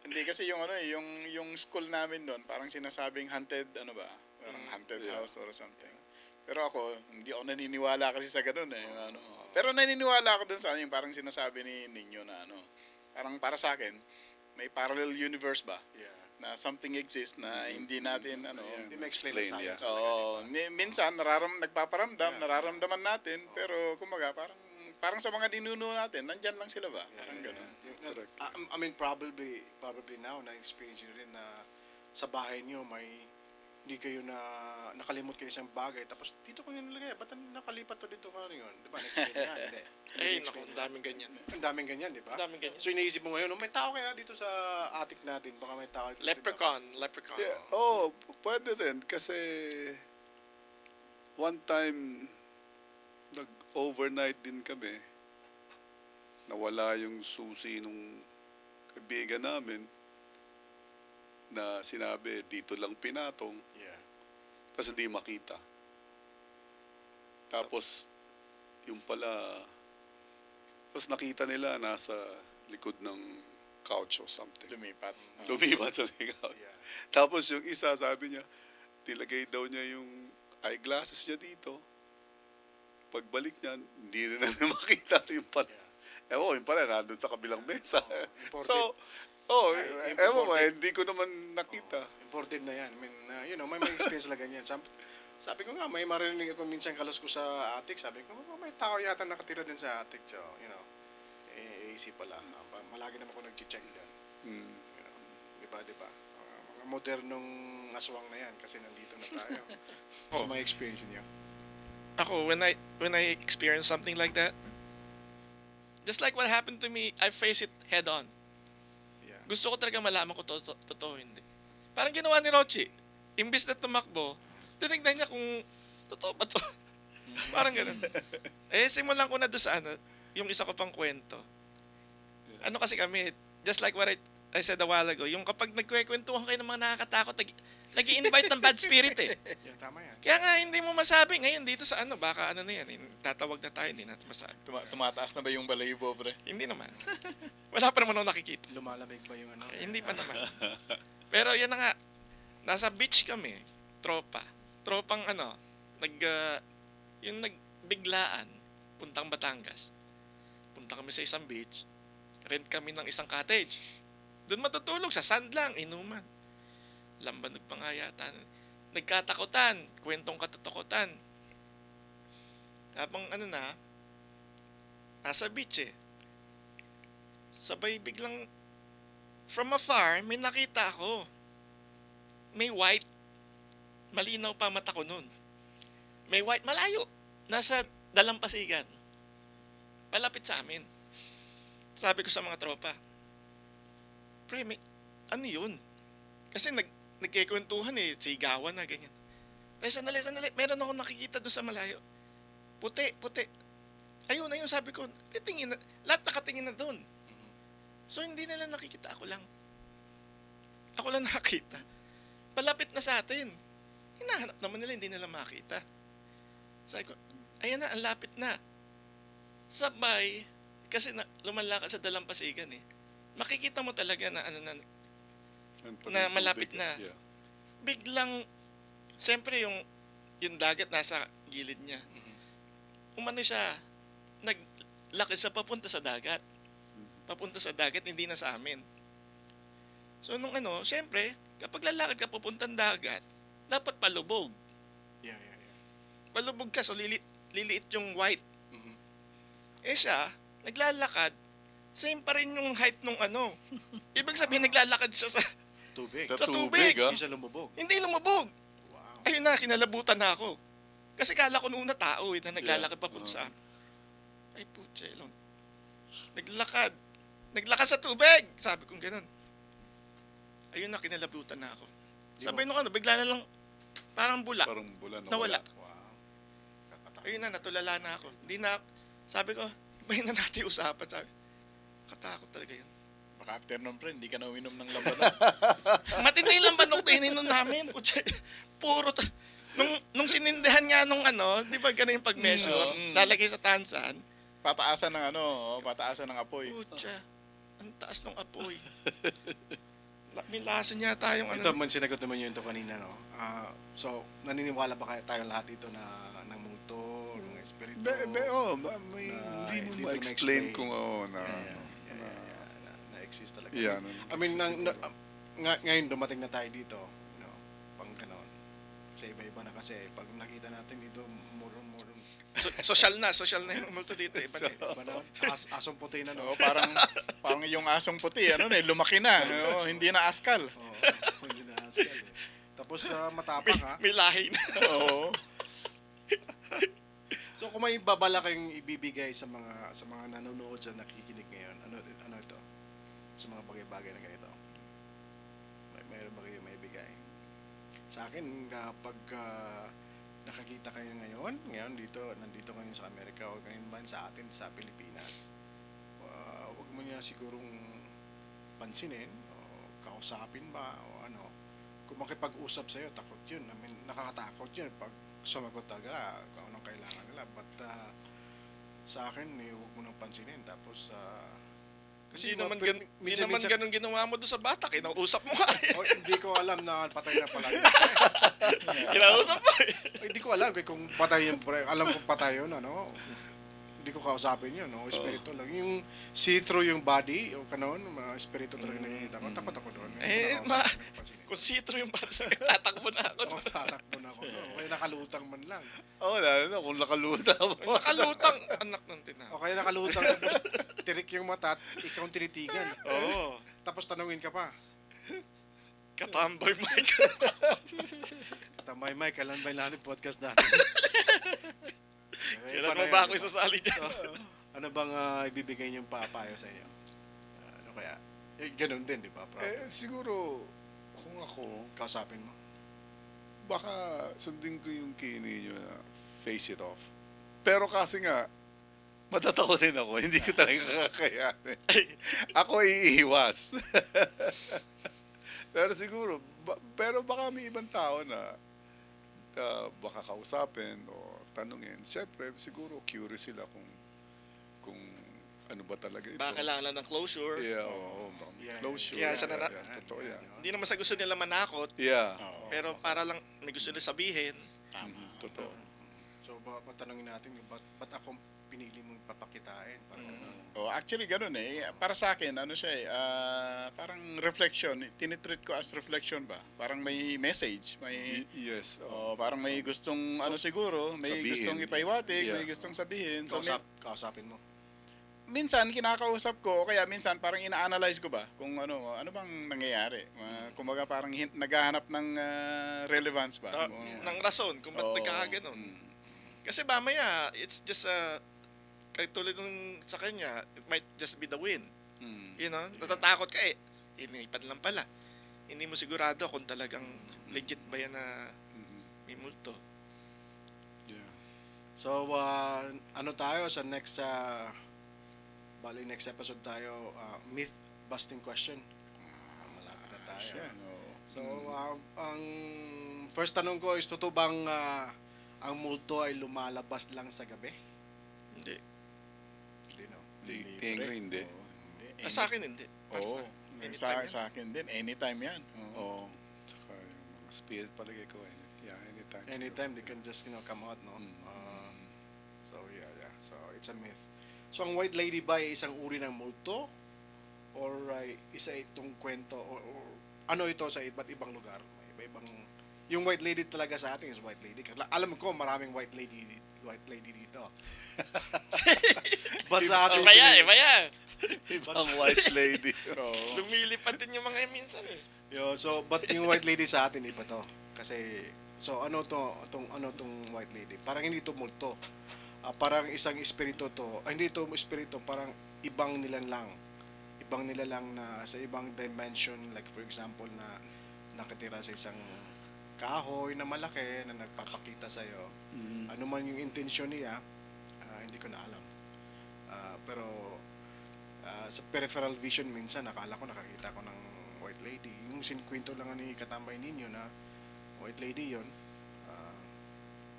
hindi kasi yung school namin doon, parang sinasabing haunted parang haunted house or something. Pero ako, hindi ako naniniwala kasi sa ganun eh. Pero naniniwala ako doon sa yung parang sinasabi ni Ninyo na parang para sa akin, may parallel universe ba? Yeah. Na something exists na hindi natin Hindi ma-explain ng Explain, science. Oo, minsan nagpaparamdam, nararamdaman natin, pero kumbaga parang sa mga dinuno natin, nandyan lang sila ba? Parang ganun. I mean, probably now, na-experience nyo rin na sa bahay nyo, hindi kayo nakalimot kayo isang bagay, tapos dito ko yun nalagay, ba't nakalipat to dito ka yun? Di ba? Na-explain yan, hindi. Ay, naku, ang daming ganyan. Ang daming ganyan, di ba? Ang daming ganyan. So, iniisip mo ngayon, may tao kaya dito sa attic natin, baka may tao dito. Leprechaun. Yeah, pwede rin. Kasi, one time, nag-overnight din kami. Nawala yung susi nung kaibigan namin na sinabi, dito lang pinatong. Yeah. Tapos hindi makita. Tapos, yung pala, Tapos nakita nila nasa likod ng couch or something. Lumipat. Lumipat sa may couch. Yeah. Tapos yung isa, sabi niya, tilagay daw niya yung eyeglasses niya dito. Pagbalik niya, hindi rin na makita yung pala. Ewan ko, yung pala, nandun sa kabilang mesa. important. So, ewan ko, hindi ko naman nakita. Important na yan. I mean, may experience lang ganyan. Sabi ko nga, may marinig ako minsan kalos ko sa attic. Sabi ko, may tao yata nakatira din sa attic. So, AC pala. Malagi naman ako nag-check dyan. Mm. Diba? Mga modernong aswang na yan kasi nandito na tayo. So, may experience niyo. Ako, when I experience something like that, just like what happened to me, I face it head on. Yeah. Gusto ko talaga malaman ko totoo hindi. Parang ginawa ni Rochi. Imbis na tumakbo, tinignan niya kung totoo ba to. Parang ganun. Simulan ko na doon sa yung isa ko pang kwento. Ano kasi kami, just like what I said a while ago, yung kapag nagkwekwentuhan kayo ng mga nakakatakot, nag-i-invite ng bad spirit eh. Yeah, tama yan. Kaya nga hindi mo masabi ngayon dito sa baka na yan, tatawag na tayo, hindi natin masabi. Tumataas na ba yung balayibo, pre? Hindi naman. Wala pa naman ako nakikita. Lumalamig ba yung Hindi pa naman. Pero yan na nga, nasa beach kami, tropang yung nagbiglaan, puntang Batangas. Punta kami sa isang beach, rent kami ng isang cottage. Doon matutulog, sa sand lang, inuman. Lambanog pa nga yata. Nagkatakutan, kwentong katatakutan. Habang nasa beach eh. Sabay biglang, from afar, may nakita ako. May white. Malinaw pa mata ko nun. May white, malayo. Nasa Dalampasigan. Palapit sa amin. Sabi ko sa mga tropa, pre, ano yun? Kasi nagkikwentuhan eh, sigawan na, ganyan. Ay, sandali, meron akong nakikita doon sa malayo. Puti. Ayun na yun, sabi ko, titingin na, lahat nakatingin na doon. So, hindi nila nakikita, ako lang. Ako lang nakita. Palapit na sa atin. Hinahanap naman nila, hindi nila makita. Sabi ko, ayan na, ang lapit na. Sabay, kasi lumalakad sa Dalampasigan eh. Makikita mo talaga na na malapit na. Yeah. Biglang, siyempre yung dagat nasa gilid niya. Umano siya, naglakad siya papunta sa dagat. Papunta sa dagat, hindi na sa amin. So nung siyempre, kapag lalakad ka papuntang dagat, dapat palubog. Yeah. Palubog ka, so liliit yung white. Mhm. Siya, naglalakad, same pa rin yung height nung Ibig sabihin, naglalakad siya sa Tubig. Sa tubig. ah. Hindi siya lumubog. Hindi lumubog. Wow. Ayun na, kinalabutan na ako. Kasi kala ko noong tao na naglalakad papunta sa amin. Ay, putya, lang. Naglakad sa tubig. Sabi kong ganun. Ayun na, kinalabutan na ako. Sabay nung bigla na lang, parang bula. Parang bula Nawala. Wow. Kakatakot. Ayun na, natulala na ako. Hindi na, sabi ko, ibahin na natin usapan. Sabi, katakot talaga yun. Baka after nun, pre, hindi ka na uminom ng labanan. Matindi lang ba nung ininom namin? Puro, nung sinindihan nga nung di ba ganun yung pag-measure, lalagay sa tansan, Pataasan ng apoy. putya, ang taas ng apoy. May laso niya tayong Ito, sinagot naman yun ito kanina, no? So, naniniwala ba tayo lahat dito na ng multo, ng espiritu? Hindi hindi mo ko ma-explain ma-explain. kung Na-exist talaga. Yeah, I mean, ngayon dumating na tayo dito, pang ganon. Sa iba-iba na kasi, pag nakita natin dito, murong. Social na yung multo dito. Iba na. Iba na, asong puti na, no? Oo, parang yung asong puti, lumaki na. Hindi na askal. Oo, hindi na askal eh. Tapos matapang ha. May lahi na. Oo. So kung may babala kayong ibibigay sa mga nanonood sa nakikinig ngayon, ano ito? Sa mga bagay-bagay na ganito. Mayroon ba kayo may bigay? Sa akin, kapag nakakita kayo ngayon nandito kayo sa Amerika o ngayon ba sa atin sa Pilipinas, wag mo niya sigurong pansinin o kausapin ba o kung makipag-usap sa'yo, takot yun. I mean, nakakatakot yun pag sumagot talaga kung anong kailangan nila. But sa akin, huwag mo nang pansinin. Tapos, Hindi iba, naman, minsan- ganun ginawa mo doon sa bata. Kinausap mo nga eh. oh, hindi ko alam na patay na pala. Kinausap mo eh. Hindi ko alam kung patay yun. Alam ko patay yun, ano. Hindi ko kausapin yun, no? Espiritu lang. Yung see-through yung body, o kanon, mga espiritu talaga nakikita ko. Takot ako doon. Eh, kung sitro yung bata, tatakbo na ako. Oo, tatakbo na ako. No? Kaya nakalutang man lang. Oo, lalo na kung nakaluta mo. Nakalutang, anak ng tina. O kaya nakalutang, tapos tirik yung mata at ikaw ang tinitigan. Oo. Tapos tanungin ka pa. Katamboy Mike. Tambay Mike, kailan ba yung podcast natin? Kailan mo ba ako isasali dyan? Ano bang ibibigay niyong papayo sa inyo? Ano kaya? Ganun din, di ba? Siguro, kung ako, Kausapin mo. baka sundin ko yung kini nyo na face it off. Pero kasi nga, matatakotin ako. Hindi ko talaga kakayanin. Ako iiwas. Pero siguro, pero baka may ibang tao na baka kausapin o tanungin. Siyempre, siguro curious sila kung ano ba talaga ito. Baka kailangan lang ng closure. Yeah, oo. Baka may Yeah, closure. kaya siya na- Totoo yan. Hindi naman sa gusto nila manakot, Yeah. pero para lang may gusto nila sabihin. Totoo. So, matanungin natin, ba't akong pinili mong papakitain? Parang ganun. Oh, actually ganun eh. Para sa akin, ano siya eh, parang reflection. Tinitreat ko as reflection ba? Parang may message, may Yes. parang may gustong ano siguro, may sabihin. gustong ipaiwatig, Yeah. may gustong sabihin. So Kausapin mo. minsan kinakausap ko o kaya minsan parang ina-analyze ko ba kung ano bang nangyayari. Kumbaga parang naghahanap ng relevance ba? Ng rason kung ba't Oo. nagkakaganon. Mm. Kasi mamaya, it's just kahit tulad nung sa kanya, it might just be the wind. Mm. You know, natatakot ka eh. Inipan lang pala. Hindi mo sigurado kung talagang legit ba yan na may multo. Yeah. So, ano tayo sa next next episode tayo, myth busting question. Malapit na tayo. Siya, no. So, ang first tanong ko is, totoo bang ang multo ay lumalabas lang sa gabi? Hindi. Hindi, no? Tingin ko hindi. Sa akin hindi. Para Oo. sa akin. Anytime yan. Sa akin din, anytime yan. Oo. Tsaka yung mga spirit palagay ko, anytime. Anytime they can just, come out, no? So, yeah. So, it's a myth. So, ang white lady ba ay isang uri ng multo? Or isa itong kwento? Or ano ito sa iba't ibang lugar? May iba-ibang... Yung white lady talaga sa atin is white lady. Alam ko, maraming white lady dito. But sa atin... Iba yan. Ang white lady. Oo. Lumilipad din yung mga minsan eh. But yung white lady sa atin, iba to. Kasi, so ano tong white lady? Parang hindi to multo. Parang isang espiritu to. Hindi to espiritu, parang ibang nila lang na sa ibang dimension. Like for example, na nakatira sa isang kahoy na malaki na nagpapakita sa'yo. Ano man yung intensyon niya, hindi ko na alam. Pero sa peripheral vision minsan, nakala ko nakakita ko ng white lady. Yung sinkwento lang ni Katambay ninyo na white lady yon,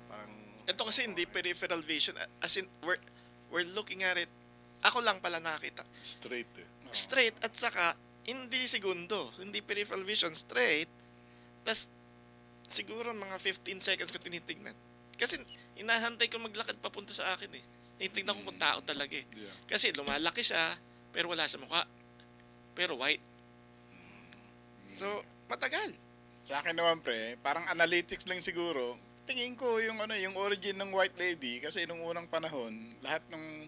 parang... Ito kasi hindi peripheral vision. As in, we're looking at it. Ako lang pala nakita. Straight eh. Straight at saka, hindi segundo. Hindi peripheral vision. Straight. Tas siguro mga 15 seconds ko tinitignan. Kasi inahantay ko maglakad papunta sa akin eh. Tinitignan ko kung tao talaga eh. Yeah. Kasi lumalaki siya, pero wala sa mukha. Pero white. So, matagal. Sa akin naman pre, parang analytics lang siguro. Tingin ko yung yung origin ng white lady kasi nung unang panahon, lahat ng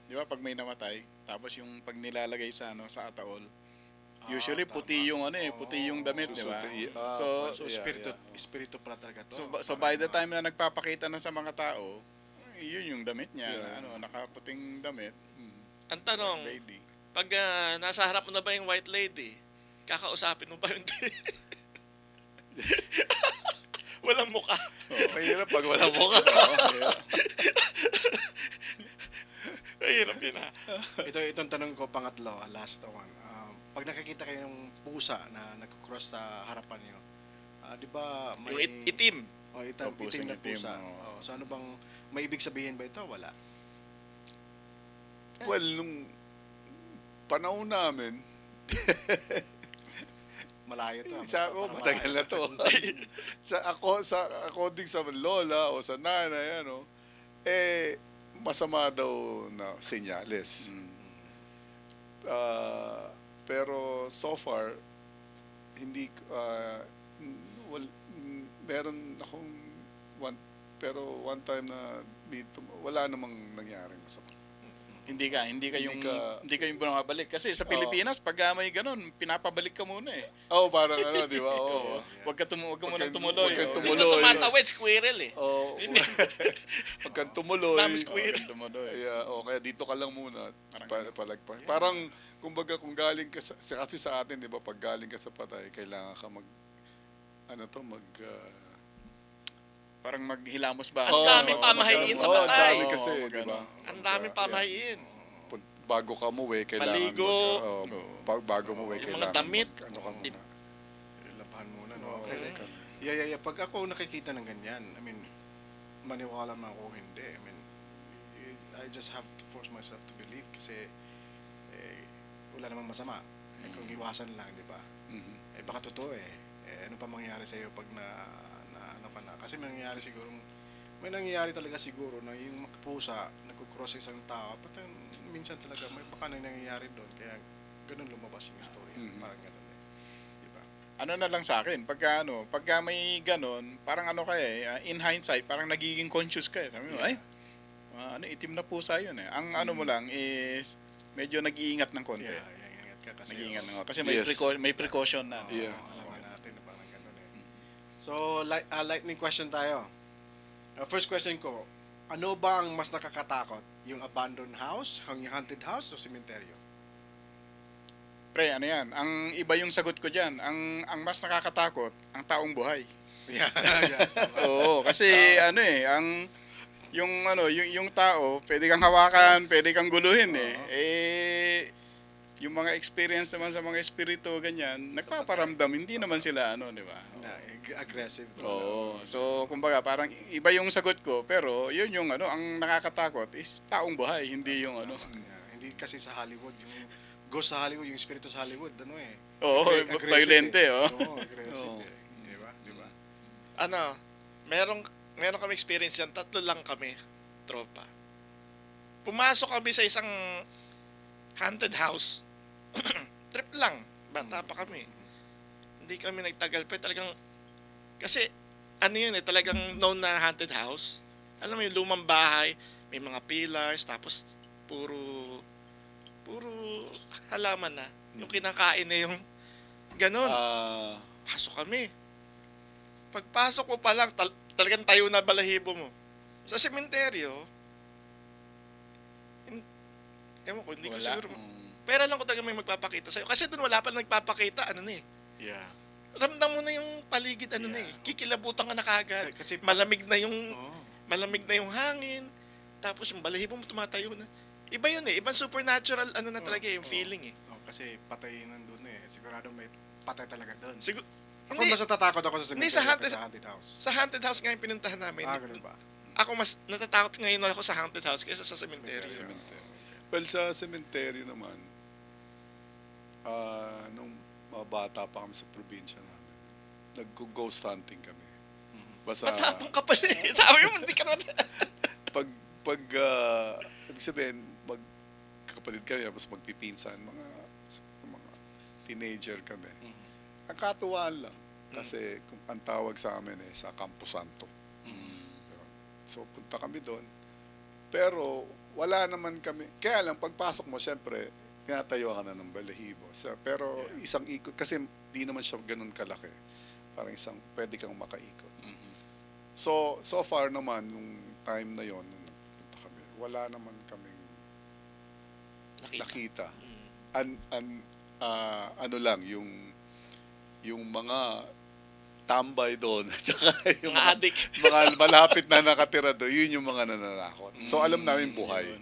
'di ba pag may namatay, tapos yung pag nilalagay sa sa ataol, usually tama. puti yung puti yung damit, 'di ba? So So, espiritu pala talaga to. so by the time na nagpapakita na sa mga tao, yun yung damit niya, Yeah. na nakaputing damit, Ang tanong, white lady. pag nasa harap mo na ba yung white lady, kakausapin mo ba hindi? Walang mukha. Mahirap pag wala mo ka. Mahirap yun ha. Itong tanong ko, pangatlo, last one. Pag nakikita kayo ng pusa na nagkukross sa harapan nyo, di ba may... Yung itim. Oh, itim pusang na itim, pusa. oo. So ano bang, may ibig sabihin ba ito? Wala. Well, nung panahon namin, Malayo to. sa ako, matagal na to. sa according sa lola o sa nanay, ano, masama daw na senyales. Pero so far, hindi, meron akong one time na wala namang nangyaring masama. Hindi ka yung bumabalik. Kasi sa Oo. Pilipinas, pag may ganun, pinapabalik ka muna eh. Parang ano, di ba? Oo. Wag ka muna Huwag tumuloy. kang oh. Dito tumuloy. tumatawid, squirrel eh. Oo. Pag kang tumuloy. Ma'am squirrel. Wag kang tumuloy. Kaya dito ka lang muna. Palagpas. Parang, kumbaga, kung galing ka kasi sa atin, di ba, pag galing ka sa patay, kailangan ka Parang maghilamos ba? Ang daming pamahiin sa Ang patay. dami kasi, Oo, di ba? Ang daming pamahiin. Bago ka umuwi, kailangan Maligo. bago umuwi, Yung mga kailangan damit. ano ka muna. Labahan muna, no? Oo, Kasi, correct. yeah. Pag ako nakikita ng ganyan, I mean, maniwala man ako hindi. I mean, I just have to force myself to believe kasi wala namang masama. Kung iwasan lang, di ba? Mhm. Baka totoo ano pa mangyayari sa iyo pag na ano ka na? Kasi may nangyayari talaga siguro na yung pusa nagko-cross sa isang tao, minsan talaga may baka nangyayari doon kaya ganun lumabas yung story. Parang ganun di ba? Ano na lang sa akin, pagka may ganun, parang in hindsight, parang nagiging conscious ka eh. Sabi mo, itim na pusa yun eh. Ang ano mo lang is, medyo nag-iingat ng konti. Ingat ka kasi. Nag-iingat kasi may, Yes. may precaution na. Yeah. Alam na natin na parang ganun So, lightning question tayo. First question ko, ano ba ang mas nakakatakot? Yung abandoned house, yung haunted house, o sementeryo? Pre, ano yan? Ang iba yung sagot ko dyan. Ang mas nakakatakot, ang taong buhay. Yeah. Oo, kasi yung tao, pwede kang hawakan, pwede kang guluhin yung mga experience naman sa mga espiritu, ganyan, nagpaparamdam, hindi naman sila di ba? Aggressive. Oo. So, kumbaga, parang iba yung sagot ko, pero yun yung ang nakakatakot is taong buhay, hindi yung Hindi kasi sa Hollywood, yung ghost sa Hollywood, yung espiritu sa Hollywood, Oo, aggressive violente, eh. oh. Oo, aggressive Oo. Di ba? Meron kami experience yan, 3 lang kami, tropa. Pumasok kami sa isang haunted house. Trip lang, bata pa kami. Hindi kami nagtagal, pero talagang, kasi, talagang known na haunted house. Alam mo yung lumang bahay, may mga pillars, tapos puro halaman na. Yung kinakain na yung ganun. Pasok kami. Pagpasok mo pa lang, talagang tayo na balahibo mo. Sa sementeryo, ewan ko, hindi ko siguro. Pera lang ko talaga may magpapakita sa'yo. Kasi doon wala pa nagpapakita, Yeah. Ramdam mo na yung paligid, kikilabutan ka na kagad. Kasi Malamig na yung Oo. hangin. Tapos yung balahibo mo tumatayo na. Iba yun ibang supernatural na talaga yung feeling Kasi patay nandun Sigurado may patay talaga doon. Siguro, Ako hindi, mas natatakot ako sa Hindi, cemetery sa kaysa sa haunted house. sa haunted house nga yung pinuntahan namin. Ganun ba? Ako mas natatakot ngayon ako sa haunted house kaysa sa cemetery. Well, sa sementeryo naman, nung mga bata pa kami sa probinsya namin, nag-ghost hunting kami. Basta, Matapang ka pala Sabi mo, hindi ka naman. ibig sabihin, magkapatid kami, tapos magpipinsan, mga teenager kami. Nakatuwaan lang. Kasi ang tawag sa amin sa Campo Santo. Yun. So, punta kami doon. Pero, wala naman kami. Kaya lang, pagpasok mo, syempre, tinatayo ka na ng balahibo. Pero, isang ikot, kasi di naman siya ganun kalaki. Parang pwede kang makaikot. So far naman, nung time na yon nung nagpunta kami, wala naman kaming nakita. Ano lang, yung mga tambay doon, at saka yung Mga adik. mga malapit na nakatira doon, yun yung mga nananakot. So alam namin buhay. Yun.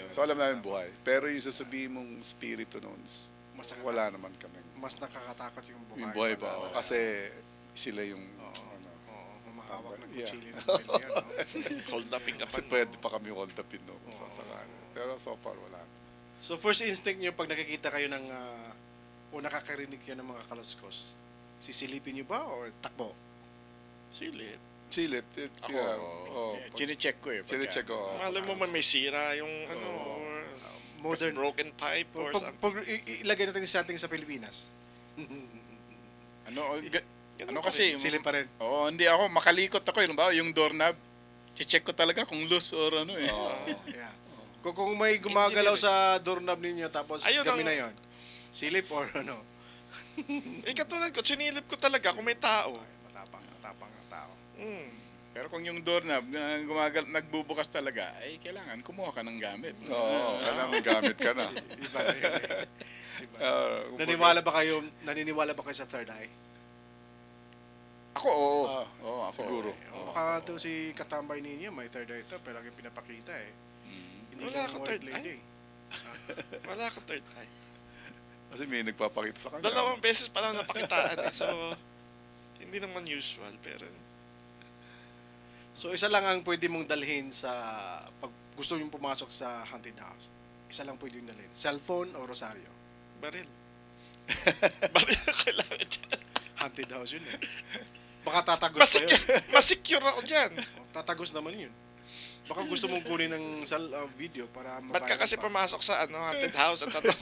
So alam namin buhay. Pero yung sasabihin mong spirito noon, wala naman kami. Mas nakakatakot yung buhay. Yung buhay pa. Kasi sila yung Oo, hawak ng Yeah. kutsilyo ng pwede yan, no? Hold uping ka pa. Kasi no? pwede pa kami hold upin, no? Sa sakali. Pero so far, wala. So first instinct nyo pag nakikita kayo ng o nakakarinig kayo ng mga kaluskos, sisilipin nyo ba or takbo? Silip. Silip. Chine-check ko eh. Sinecheck ko. Malay mo man may sira yung ano, or Modern. broken pipe or something. Pag ilagay natin sa ating sa Pilipinas, Ano kasi, silip pa rin. Oo, hindi ako, makalikot ako, yung doorknob. Check ko talaga kung loose or ano eh. Yeah. Kung may gumagalaw Hindi sa doorknob ninyo tapos Ayun kami ang- na yon, silip or ano? Katulad ko, sinilip ko talaga kung may tao. Matapang ang tao. Mm. Pero kung yung doorknob nagbubukas talaga, ay kailangan kumuha ka ng gamit. Oo, kailangan gamit ka na. Iba na yun eh. Iba. Kumbaga, Naniniwala ba kayo sa third eye? Ako, oo. Oo, ako. siguro. Baka ito si katambay ninyo, may third eye ito, pero laging pinapakita eh. Hindi Wala lang ka white third lady eye. Wala ka third eye. Kasi may nagpapakita sa kanya. 2 beses pa lang napakitaan eh. So, hindi naman usual, pero So isa lang ang pwede mong dalhin sa pag gusto nyo pumasok sa haunted house. Isa lang pwede yung dalhin. Cellphone o rosaryo. baril. Baril ang kailangan dyan. Haunted house yun eh. Baka tatagos pa yun. Masecure ako dyan. Tatagos naman yun. Baka gusto mong kunin ng video para Ba't ka ma-viral kasi pa. pumasok sa haunted house at tanong?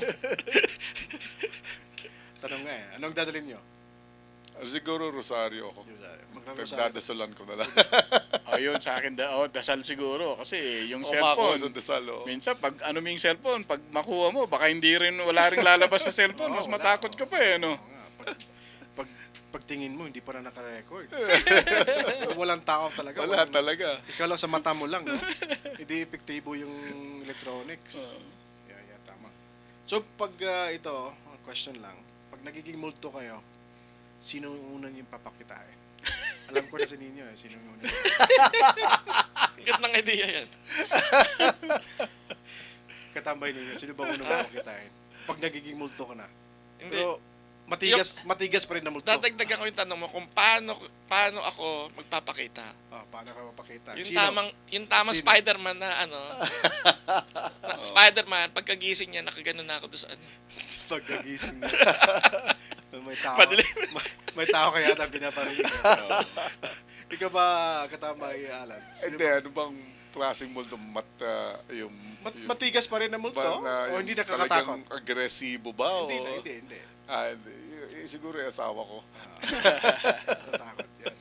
Tanong nga eh. Anong dadalhin nyo? Siguro Rosario ako. Magra-rosaryo. Pagdadasalan ko na lang. Ayun, sa akin, dasal siguro. Kasi yung Umako sa cellphone, dasal, oh. minsan pag ano mo yung cellphone, pag makuha mo, baka wala rin lalabas sa cellphone. Mas wala. matakot ka pa eh, no? Oo nga, pagtingin mo, hindi pa na naka-record. Walang tao talaga. Wala talaga. Ikaw lang sa mata mo lang, no? Hindi epektibo yung electronics. Yeah, tama. So, pag ito, question lang. Pag nagiging multo kayo, sino yung una niyong papakitain? Alam ko na sa ninyo eh, sino yung una niyong Ang gandang idea yan. katambay ninyo, sino ba unang papakitain? Pag nagiging multo ka na. Hindi. Pero, matigas pa rin na multo. Dadagdagan ko yung tanong mo kung paano ako magpapakita. Paano ka mapakita? Yung tamang Sino? Spider-Man na ano. Spider-Man, pagkagising niya, nakaganon na ako doon sa ano. Pagkagising na. may tao. Madilim. may tao kaya na pinaparinig. Ikaw ba katambay, Alan? Hindi, ano bang klaseng multo? Matigas pa rin na multo? O hindi nakakatakot? Talagang agresibo ba? Hindi. Hindi. Siguro yung asawa ko. Natatakot yan.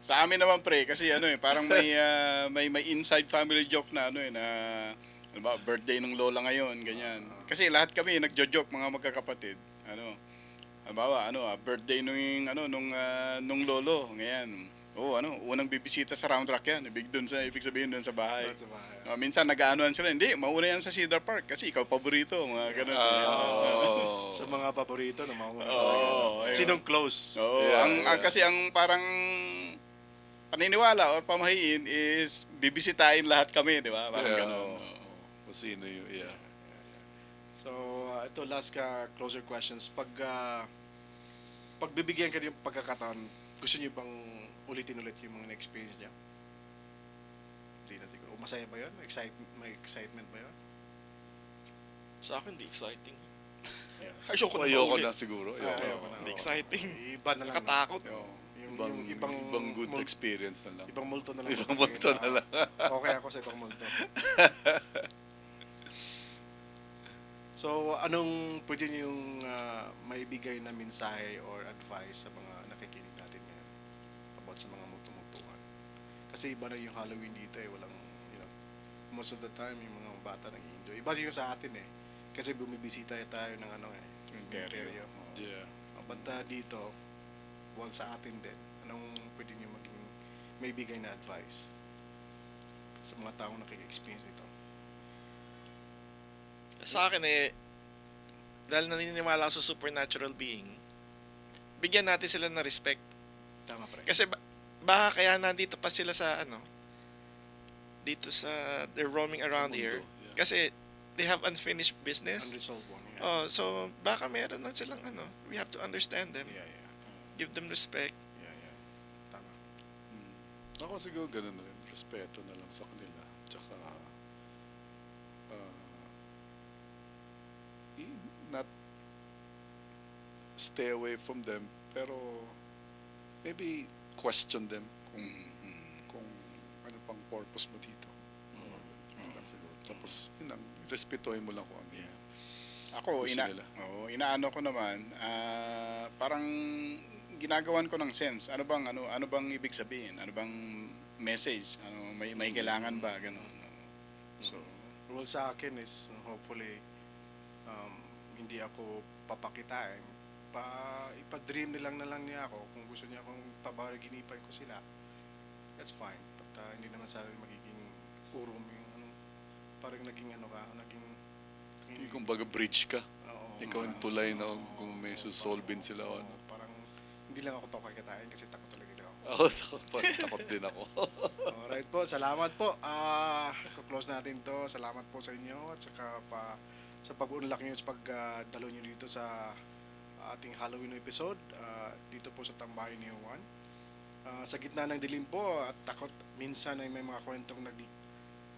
Sa amin naman pre, kasi ano eh, parang may inside family joke na ano eh, na ano ba, birthday ng lola ngayon, ganyan. Kasi lahat kami nagjo-joke mga magkakapatid. Birthday nung lolo, ngayon. Unang bibisita sa Round Rock yan. Ibig sabihin doon sa bahay. Minsan nag-aanoan sila, hindi, mauna yan sa Cedar Park kasi ikaw paborito, mga ganun. Sa mga paborito na mauna Oo, ayun. Sinong close? Oo, Yeah. kasi ang parang paniniwala or pamahiin is bibisitahin lahat kami, di ba? Parang ganun. Kung sino yung, yeah. So, ito last closer questions. Pag bibigyan ka ng pagkakataon, gusto niyo bang ulitin ulit yung mga na-experience niya? Hindi na siguro. Masaya ba yun? May excitement ba yun? Sa akin, di exciting. Yeah. Ayoko Na siguro. Ayoko na. Hindi exciting. Iba na lang. Nakatakot. Yung Ibang good experience na lang. Ibang multo na lang. Ibang multo na lang. Okay ako sa ibang multo. So, anong pwede niyong maibigay na mensahe or advice sa mga nakikinig natin ngayon about sa mga multo-multuhan? Kasi iba na yung Halloween dito eh. Walang, most of the time yung mga bata nag-enjoy. Iba yung sa atin eh. Kasi bumibisita tayo ng cemetery. Yeah. But dito, sa atin din, anong pwede niyo maging maibigay na advice sa mga taong nakika-experience nito? Sa akin dahil naniniwala ako sa supernatural being, bigyan natin sila ng respect. Tama pre. Kasi baka kaya nandito pa sila sa dito sa, they're roaming around here. Yeah. Kasi they have unfinished business. Unresolved one. Yeah. So baka meron lang silang we have to understand them. Yeah. Give them respect. Tama. Ako siguro ganun rin. Respeto na lang sa kanila. Tsaka, not stay away from them, pero maybe question them kung ano pang purpose mo dito. Yun lang siguro. Tapos, yun lang, respetuhin mo lang kung ano yun. Ako, Gusto nila. inaano ko naman, parang ginagawan ko ng sense. Ano bang ibig sabihin? Ano bang message? May kailangan ba? Ganun. So, Well, sa akin is hopefully hindi ako papakitain. Ipa-dream nilang na lang niya ako. Kung gusto niya akong pabariginipan ko sila, that's fine. But hindi naman sa magiging urom yung parang naging Yung kumbaga bridge ka. oo, Ikaw yung tulay na kung may susolvin sila o ano. Parang hindi lang ako papakitain kasi takot talaga ako. Ako, takot din ako. Alright po, salamat po. Close natin to. Salamat po sa inyo at saka sa pag-unlock nyo sa pagdalo nyo dito sa ating Halloween episode dito po sa Tambayan ni Juan. Sa gitna ng dilim po at takot, minsan ay may mga kwentong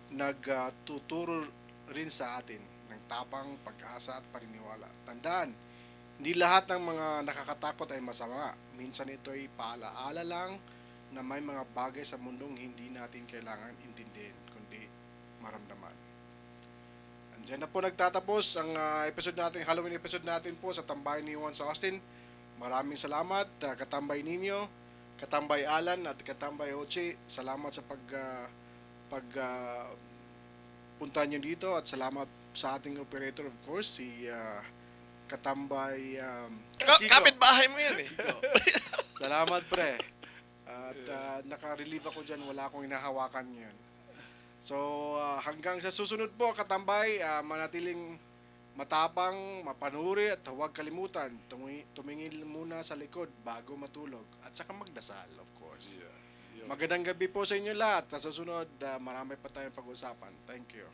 nagtuturo rin sa atin ng tapang, pag-asa at paniniwala. Tandaan, hindi lahat ng mga nakakatakot ay masama. Minsan ito ay paalaala lang na may mga bagay sa mundong hindi natin kailangan intindihin, kundi maramdaman. Andiyan na po nagtatapos ang episode natin, Halloween episode natin po sa Tambayan ni Juan sa Austin. Maraming salamat, Katambay Ninyo, Katambay Alan at Katambay Oche. Salamat sa punta nyo dito at salamat sa ating operator of course, si Katambay Kiko. Kapit-bahay mo yan eh. Salamat pre. At naka-relieve ako dyan, wala akong hinahawakan yun. So hanggang sa susunod po Katambay, manatiling matapang, mapanuri at huwag kalimutan, tumingin muna sa likod bago matulog at saka magdasal of course. Yeah. Magandang gabi po sa inyo lahat. Sa susunod, marami pa tayong pag-usapan. Thank you.